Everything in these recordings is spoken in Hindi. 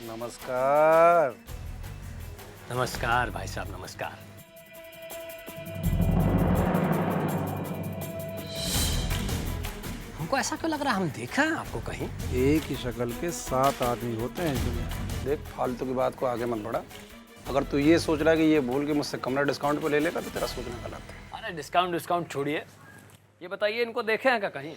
नमस्कार। नमस्कार भाई साहब, नमस्कार। हमको ऐसा क्यों लग रहा है हम देखा है आपको कहीं? एक ही शक्ल के 7 आदमी होते हैं दुनिया। देख, फालतू की बात को आगे मत बढ़ा। अगर तू ये सोच रहा है कि ये भूल के मुझसे कमरा डिस्काउंट पे ले लेगा तो तेरा सोचना गलत है। अरे डिस्काउंट छोड़िए, ये बताइए इनको देखे हैं क्या कहीं?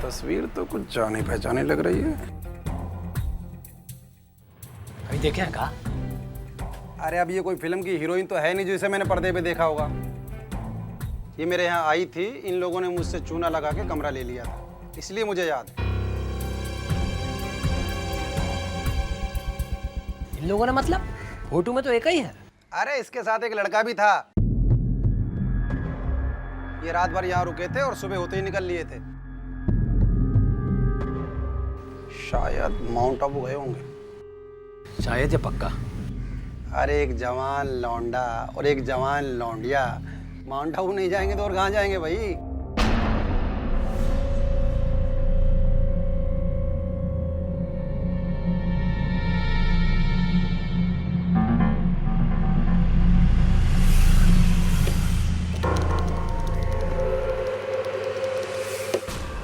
तस्वीर तो कुछ जानी पहचानी लग रही है। कहीं देखे हैं क्या? अरे अब ये कोई फिल्म की हीरोइन तो है नहीं जिसे मैंने पर्दे पे देखा होगा। ये मेरे यहाँ आई थी, इन लोगों ने मुझसे चूना लगा के कमरा ले लिया था, इसलिए मुझे याद है। इन लोगों ने मतलब? फोटो में तो एक ही है। अरे इसके साथ एक लड़का भी था। ये रात भर यहाँ रुके थे और सुबह होते ही निकल लिए थे। शायद माउंट आबू गए होंगे। शायद, या पक्का? अरे एक जवान लौंडा और एक जवान लौंडिया माउंट आबू नहीं जाएंगे तो और कहाँ जाएंगे भाई?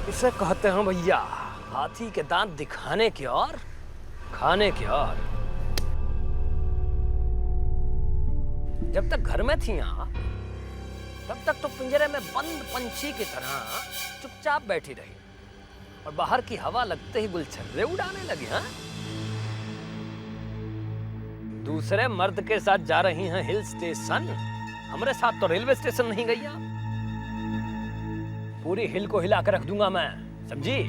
इसे कहते हैं भैया हाथी के दांत दिखाने की और खाने की और। जब तक घर में थी आप, तब तक तो पिंजरे में बंद पंछी की तरह चुपचाप बैठी रही और बाहर की हवा लगते ही गुलछर्रे उड़ाने लगी। हाँ, दूसरे मर्द के साथ जा रही हैं हिल स्टेशन, हमारे साथ तो रेलवे स्टेशन नहीं गई आप। पूरी हिल को हिला कर रख दूंगा मैं, समझी?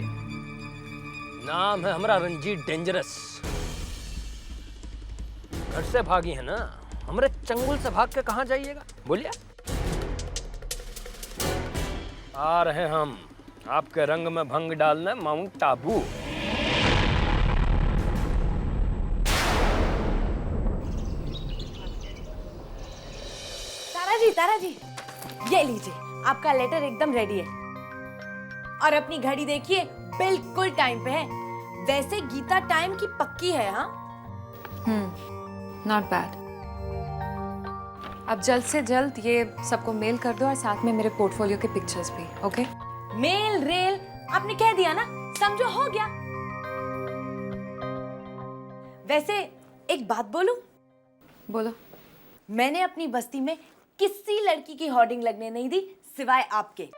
नाम है हमारा रंजीत डेंजरस। घर से भागी है ना, हमारे चंगुल से भाग के कहां जाइएगा बोलिए? आ रहे हम आपके रंग में भंग डालने माउंट आबू। तारा जी, ये लीजिए, आपका लेटर एकदम रेडी है। और अपनी घड़ी देखिए, बिल्कुल टाइम पे है। वैसे गीता टाइम की पक्की है। हाँ, नॉट बैड। अब जल्द से जल्द ये सबको मेल कर दो और साथ में मेरे पोर्टफोलियो के पिक्चर्स भी। ओके? मेल रेल आपने कह दिया ना, समझो हो गया। वैसे एक बात बोलूं? बोलो। मैंने अपनी बस्ती में किसी लड़की की होर्डिंग लगने नहीं दी सिवाय आपके।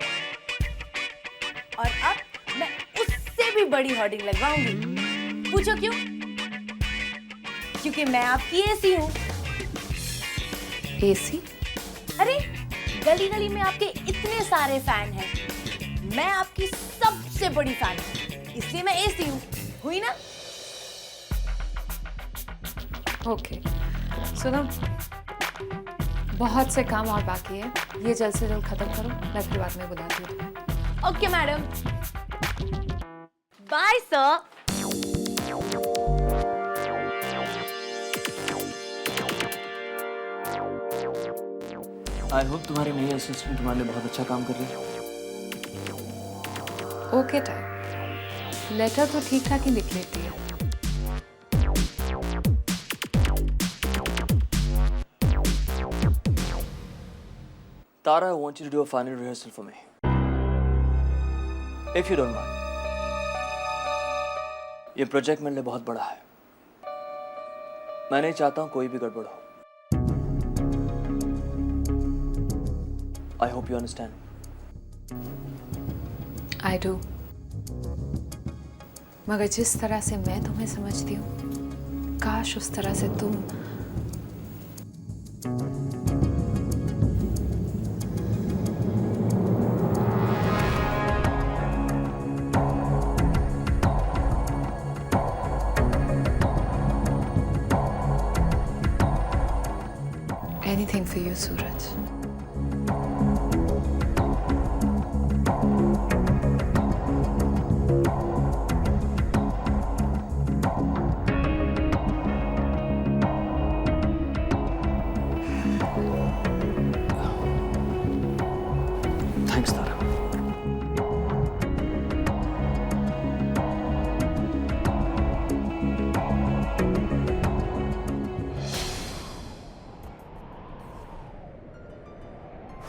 और अब मैं उससे भी बड़ी होर्डिंग लगवाऊंगी। पूछो क्यों? क्योंकि मैं आपकी एसी हूँ। एसी? अरे गली गली में आपके इतने सारे फैन हैं, मैं आपकी सबसे बड़ी फैन हूँ, इसलिए मैं एसी हूँ। हुई ना? ओके, सुनो, बहुत से काम और बाकी है, ये जल्द से जल्द खत्म करो, मैं फिर बाद में बुलाती हूँ। Okay madam, bye sir. I hope तुम्हारी नई असिस्टेंट तुम्हारे लिए बहुत अच्छा काम कर रही है। ओके टाइम, लेटर तो ठीक ठाक ही लिख लेती है। Tara, I want you to do a final rehearsal for me. If you don't mind. ये प्रोजेक्ट मेरे लिए बहुत बड़ा है। मैं नहीं चाहता हूँ कोई भी गड़बड़ हो। I hope you understand. I do. मगर जिस तरह से मैं तुम्हें समझती हूँ, काश उस तरह से तुम। Anything for you, Suraj. Thanks Tara.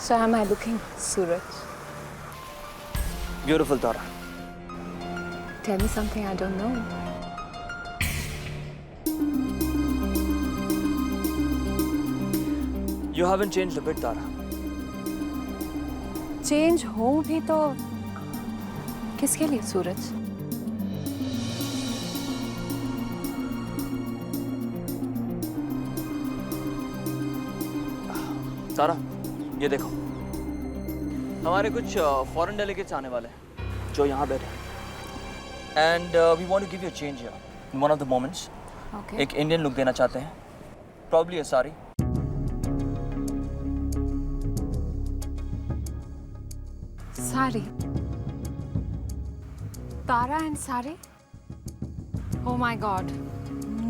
So am I looking, Suraj? Beautiful Tara. Tell me something I don't know. You haven't changed a bit, Tara. Change हो भी तो किसके लिए, सूरज? तारा, ये देखो, हमारे कुछ फॉरेन डेलीगेट्स आने वाले हैं जो यहाँ बैठे हैं। And we want to give you a change here in one of the moments. Okay. एक इंडियन लुक देना चाहते हैं, probably a sari. Sari. Tara and Sari? Oh my God.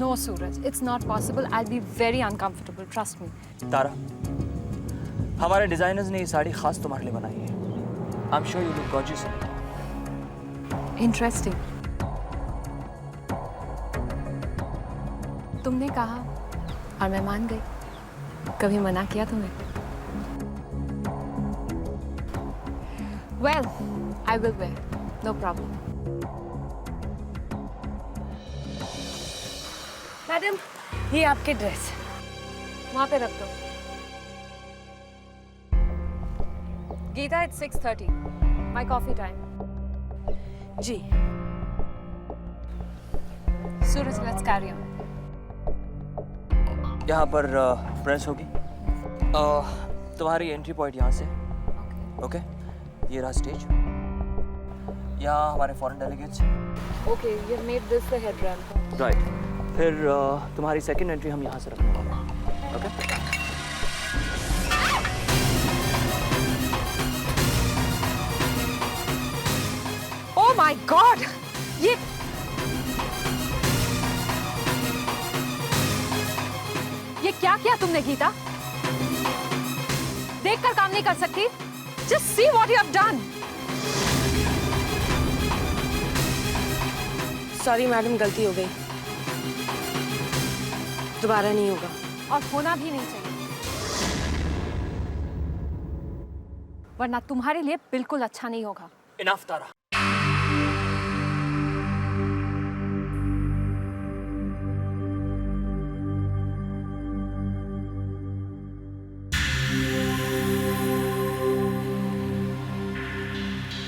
No, Suraj. It's not possible. I'll be very uncomfortable. Trust me. तारा, हमारे डिजाइनर्स ने ये साड़ी खास तुम्हारे लिए बनाई है। I am sure you look gorgeous. Interesting. तुमने कहा और मैं मान गई। कभी मना किया तुम्हें? Well, I will wear. No problem. Madam, ये आपके ड्रेस। वहाँ पे रख दो। Gita, it's 6:30. My coffee time. Ji. Suraj, let's carry on. यहाँ पर प्रेस होगी। तुम्हारी एंट्री पॉइंट यहाँ से। ओके, ये रहा स्टेज। यहाँ हमारे foreign delegates. Okay, you've made this the head ramp. Right. फिर तुम्हारी सेकंड एंट्री हम यहाँ से रखने वाले हैं। ओके? Oh my God! ये क्या किया तुमने, गीता? देखकर काम नहीं कर सकती? Just see what you have done. Sorry madam, गलती हो गई। दोबारा नहीं होगा। और होना भी नहीं चाहिए, वरना तुम्हारे लिए बिल्कुल अच्छा नहीं होगा। इनफ तारा।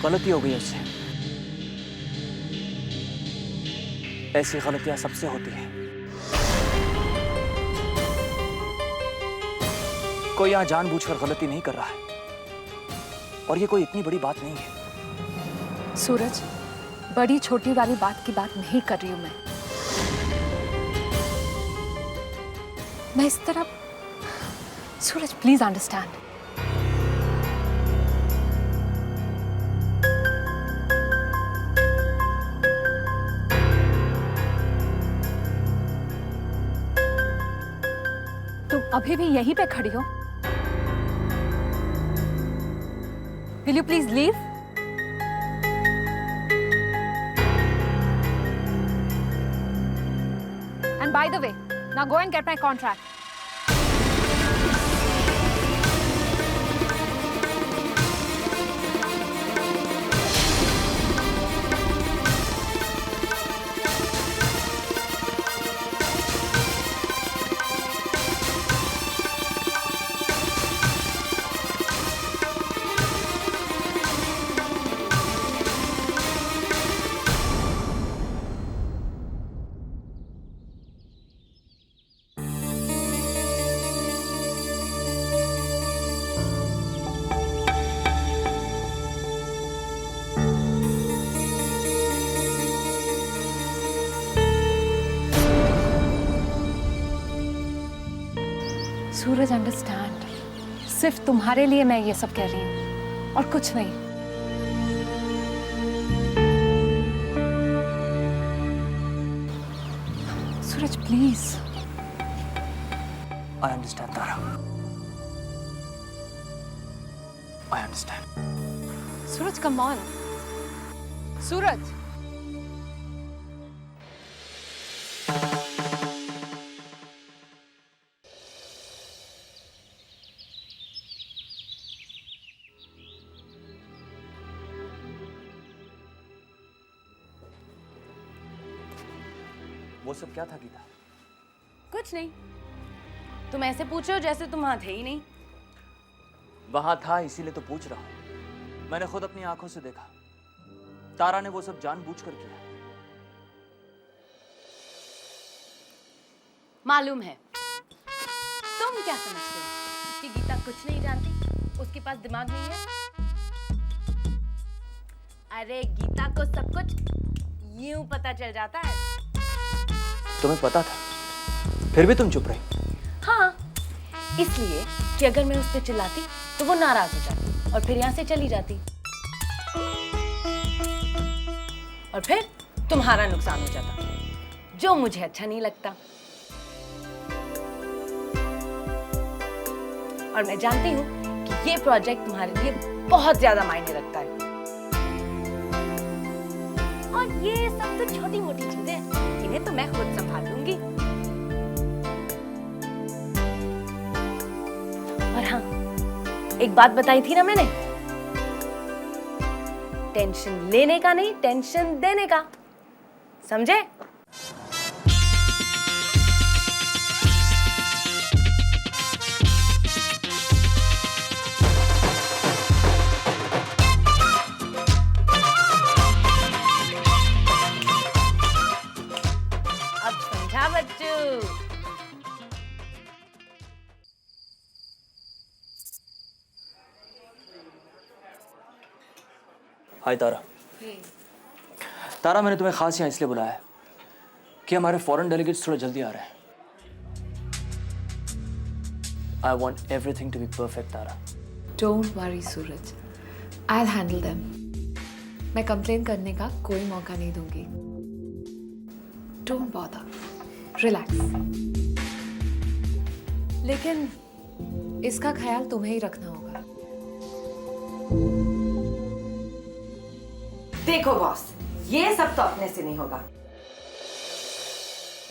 गलती हो गई उससे। ऐसी गलतियां सबसे होती हैं। कोई यहाँ जानबूझकर गलती नहीं कर रहा है, और ये कोई इतनी बड़ी बात नहीं है। सूरज, बड़ी छोटी वाली बात की बात नहीं कर रही हूं मैं इस तरह। सूरज, प्लीज अंडरस्टैंड। तुम अभी भी यहीं पे खड़ी हो? Will you please leave? And by the way, now go and get my contract. Suraj, understand. सिर्फ तुम्हारे लिए मैं ये सब कह रही हूँ और कुछ नहीं। Suraj, please. I understand, Tara. I understand. Suraj, come on. Suraj. वो सब क्या था गीता? कुछ नहीं, तुम ऐसे पूछ रहे हो जैसे तुम वहां थे ही नहीं। वहां था इसीलिए तो पूछ रहा हूं। मैंने खुद अपनी आंखों से देखा। तारा ने वो सब जानबूझकर किया। मालूम है। तुम क्या समझते हो कि गीता कुछ नहीं जानती, उसके पास दिमाग नहीं है? अरे गीता को सब कुछ यूं पता चल जाता है। तुम्हें पता था, फिर भी तुम चुप रही। हाँ, इसलिए कि अगर मैं उस पर चिल्लाती तो वो नाराज हो जाती और फिर यहाँ से चली जाती, और फिर तुम्हारा नुकसान हो जाता, जो मुझे अच्छा नहीं लगता। और मैं जानती हूँ कि ये प्रोजेक्ट तुम्हारे लिए बहुत ज्यादा मायने रखता है। और ये सब तो छोटी मोटी चीजें हैं, इन्हें तो मैं खुद संभाल लूंगी। और हाँ, एक बात बताई थी ना मैंने, टेंशन लेने का नहीं, टेंशन देने का, समझे? अब समझा बच्चू? हाय तारा। तारा, मैंने तुम्हें खास यहाँ इसलिए बुलाया है कि हमारे फॉरेन डेलीगेट्स थोड़ा जल्दी आ रहे हैं। I want everything to be perfect Tara. Don't worry, Suraj. I'll handle them. मैं कंप्लेन करने का कोई मौका नहीं दूंगी. Don't bother. Relax. लेकिन इसका ख्याल तुम्हें ही रखना होगा. देखो बॉस, ये सब तो अपने से नहीं होगा।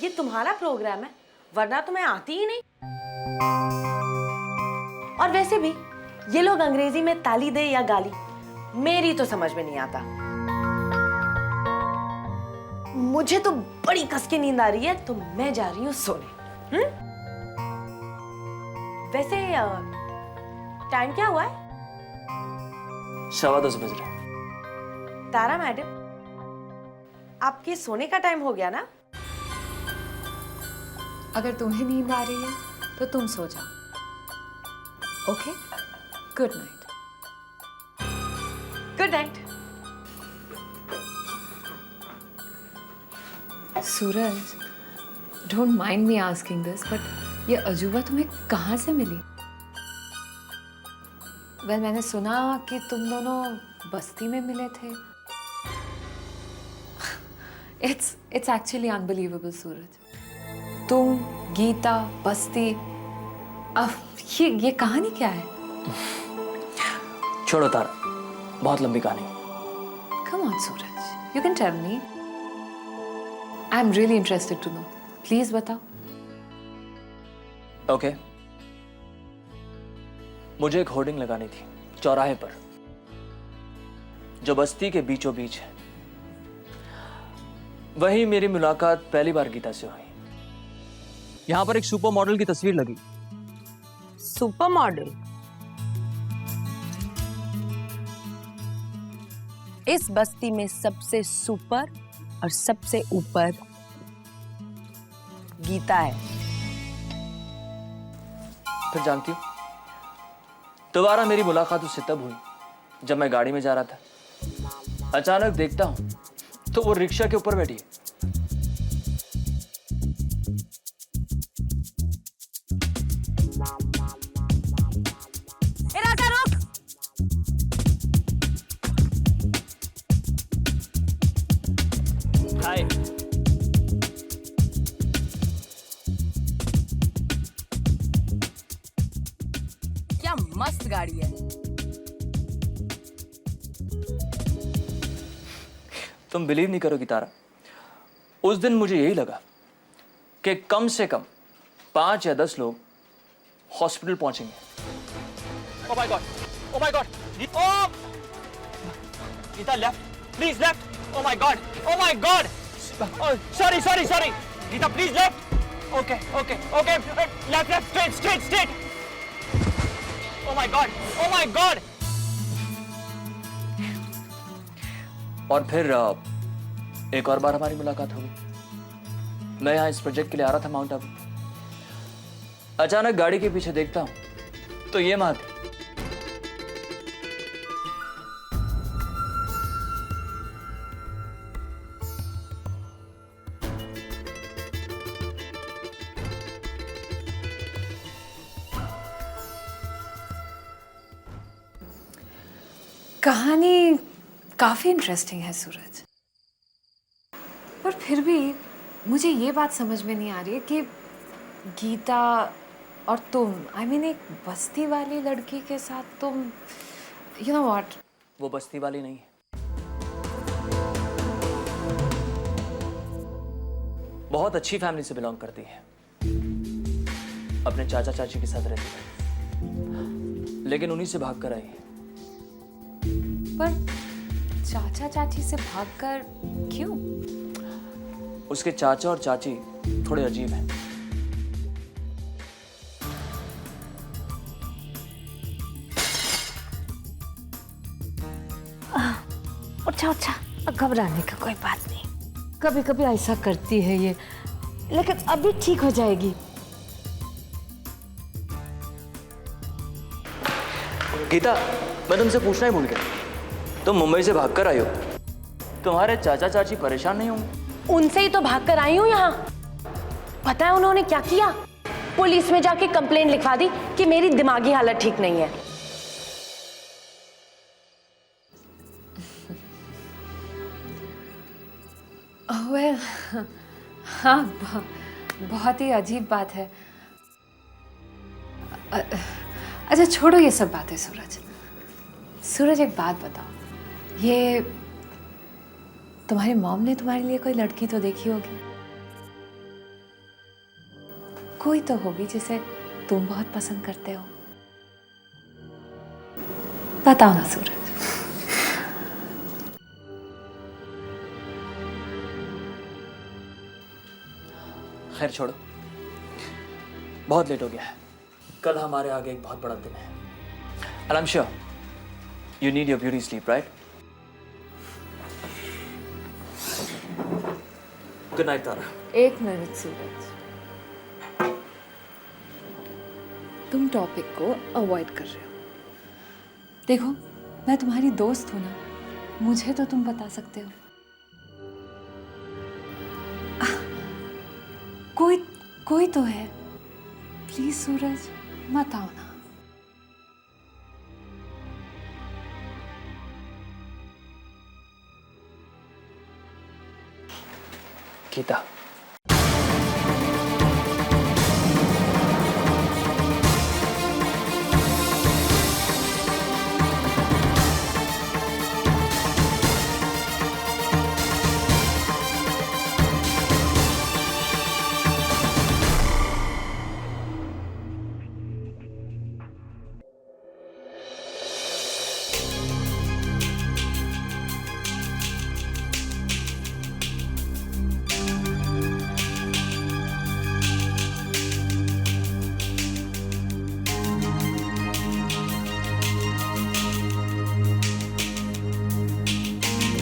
ये तुम्हारा प्रोग्राम है, वरना तो मैं आती ही नहीं। और वैसे भी ये लोग अंग्रेजी में ताली दे या गाली, मेरी तो समझ में नहीं आता। मुझे तो बड़ी कस की नींद आ रही है, तो मैं जा रही हूँ सोने। वैसे टाइम क्या हुआ है? 10:15 बज रहे हैं। तारा मैडम, आपके सोने का टाइम हो गया ना? अगर तुम्हें नींद आ रही है तो तुम सो जाओ. Okay? Good night. Good night. Suraj, don't mind me asking this, but ये अजूबा तुम्हें कहाँ से मिली? वेल, मैंने सुना कि तुम दोनों बस्ती में मिले थे. It's actually unbelievable, सूरज. तुम, गीता, बस्ती, अब ये कहानी क्या है? छोड़ो तारा, बहुत लंबी कहानी। Come on, Suraj. You can tell me. I'm really interested to know. Please बताओ. ओके। मुझे एक होर्डिंग लगानी थी चौराहे पर, जो बस्ती के बीचों बीच है। वही मेरी मुलाकात पहली बार गीता से हुई। यहाँ पर एक सुपर मॉडल की तस्वीर लगी। Super model? इस बस्ती में सबसे सुपर और सबसे ऊपर गीता है। फिर जानती हो, दोबारा मेरी मुलाकात उससे तब हुई जब मैं गाड़ी में जा रहा था। अचानक देखता हूं तो वो रिक्शा के ऊपर बैठी है। ए राजा, रुक! हाय। क्या मस्त गाड़ी है। तुम बिलीव नहीं करोगी तारा, उस दिन मुझे यही लगा कि कम से कम 5 या 10 लोग हॉस्पिटल पहुंचेंगे। Oh my God, oh my God, oh Geeta left, please left, oh my God, oh my God, sorry sorry sorry, Geeta please left, okay okay okay, left left, straight straight straight, oh my God, oh my God. और फिर एक और बार हमारी मुलाकात हो गई। मैं यहाँ इस प्रोजेक्ट के लिए आ रहा था माउंट आबू। अचानक गाड़ी के पीछे देखता हूं तो ये माँ थी। कहानी काफ़ी इंटरेस्टिंग है सूरज, पर फिर भी मुझे ये बात समझ में नहीं आ रही है कि गीता और तुम, आई मीन एक बस्ती वाली लड़की के साथ तुम, यू नो व्हाट, वो बस्ती वाली नहीं है, बहुत अच्छी फैमिली से बिलोंग करती है, अपने चाचा चाची के साथ रहती है, लेकिन उन्हीं से भाग कर आई है। पर चाचा चाची से भागकर क्यों? उसके चाचा और चाची थोड़े अजीब हैं। अच्छा अच्छा, घबराने का कोई बात नहीं, कभी कभी ऐसा करती है ये, लेकिन अभी ठीक हो जाएगी। गीता, मैं तुमसे पूछना ही भूल गया, तुम मुंबई से भागकर आई हो, तुम्हारे चाचा चाची परेशान नहीं होंगे? उनसे ही तो भागकर आई हूँ यहाँ। पता है उन्होंने क्या किया? पुलिस में जाके कंप्लेंट लिखवा दी कि मेरी दिमागी हालत ठीक नहीं है। वेल, हाँ, बहुत ही अजीब बात है। अच्छा छोड़ो ये सब बातें सूरज। सूरज एक बात बताओ, ये तुम्हारी मॉम ने तुम्हारे लिए कोई लड़की तो देखी होगी, कोई तो होगी जिसे तुम बहुत पसंद करते हो, बताओ ना सूरज। खैर छोड़ो, बहुत लेट हो गया है, कल हमारे आगे एक बहुत बड़ा दिन है। And I'm sure you need your beauty sleep, right? Good night, तारा। एक मिनट सूरज, तुम टॉपिक को अवॉइड कर रहे हो। देखो, मैं तुम्हारी दोस्त हूं ना, मुझे तो तुम बता सकते हो। कोई तो है, प्लीज सूरज मत आओ ना। गीता,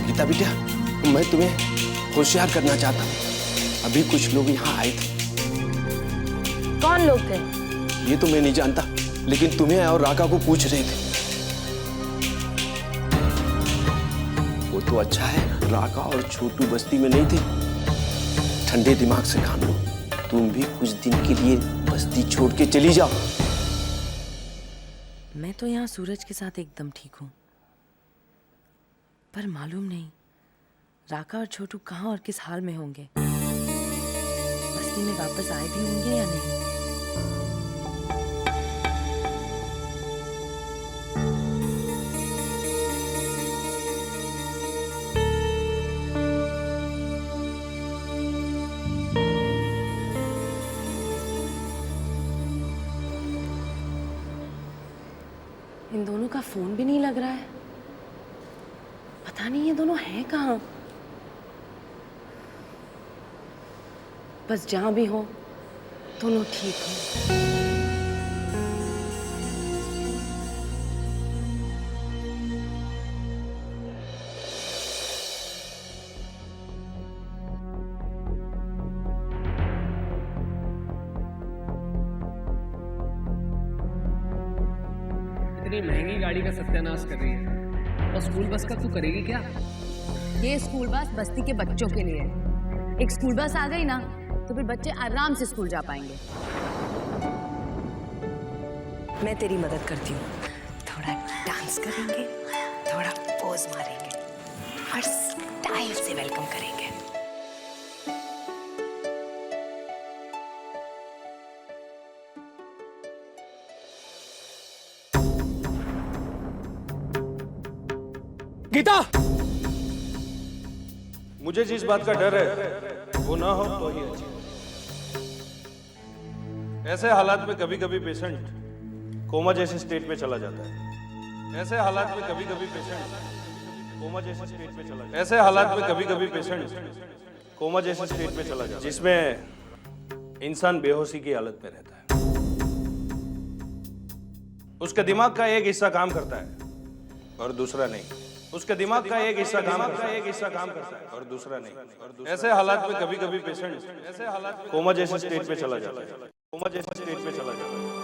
गीता बेटा, मैं तुम्हें होशियार करना चाहता हूँ। अभी कुछ लोग यहाँ आए थे। कौन लोग थे? ये तो मैं नहीं जानता, लेकिन तुम्हें और राका को पूछ रहे थे। वो तो अच्छा है राका और छोटू बस्ती में नहीं थे। ठंडे दिमाग से काम लो, तुम भी कुछ दिन के लिए बस्ती छोड़ के चली जाओ। मैं तो यहाँ सूरज के साथ एकदम ठीक हूँ, पर मालूम नहीं राका और छोटू कहाँ और किस हाल में होंगे। बस्ती में वापस आए भी होंगे या नहीं। इन दोनों का फोन भी नहीं लग रहा है। पता नहीं ये दोनों हैं कहाँ। बस जहाँ भी हो दोनों ठीक हो। इतनी महंगी गाड़ी का सत्यानाश कर रही है और स्कूल बस का तू करेगी क्या? ये स्कूल बस बस्ती के बच्चों के लिए है। एक स्कूल बस आ गई ना तो फिर बच्चे आराम से स्कूल जा पाएंगे। मैं तेरी मदद करती हूँ। थोड़ा डांस करेंगे, थोड़ा पोज मारेंगे और स्टाइल से वेलकम करेंगे। गीता, मुझे जिस बात का डर है वो ना हो तो ही अच्छी। ऐसे हालात में कभी कभी पेशेंट कोमा जैसे स्टेट में चला जाता है। ऐसे हालात में कभी कभी पेशेंट कोमा जैसे स्टेट में चला जाता है। ऐसे हालात में कभी कभी पेशेंट कोमा जैसे स्टेट में चला जाता है, जिसमें इंसान बेहोशी की हालत में रहता है। उसके दिमाग का एक हिस्सा काम करता है और दूसरा नहीं। उसके दिमाग का एक हिस्सा काम करता है और दूसरा नहीं। ऐसे हालात में कभी कभी पेशेंट कोमा जैसे स्टेट में चला जाता है। कोमा जैसे स्टेट में चला जाता है।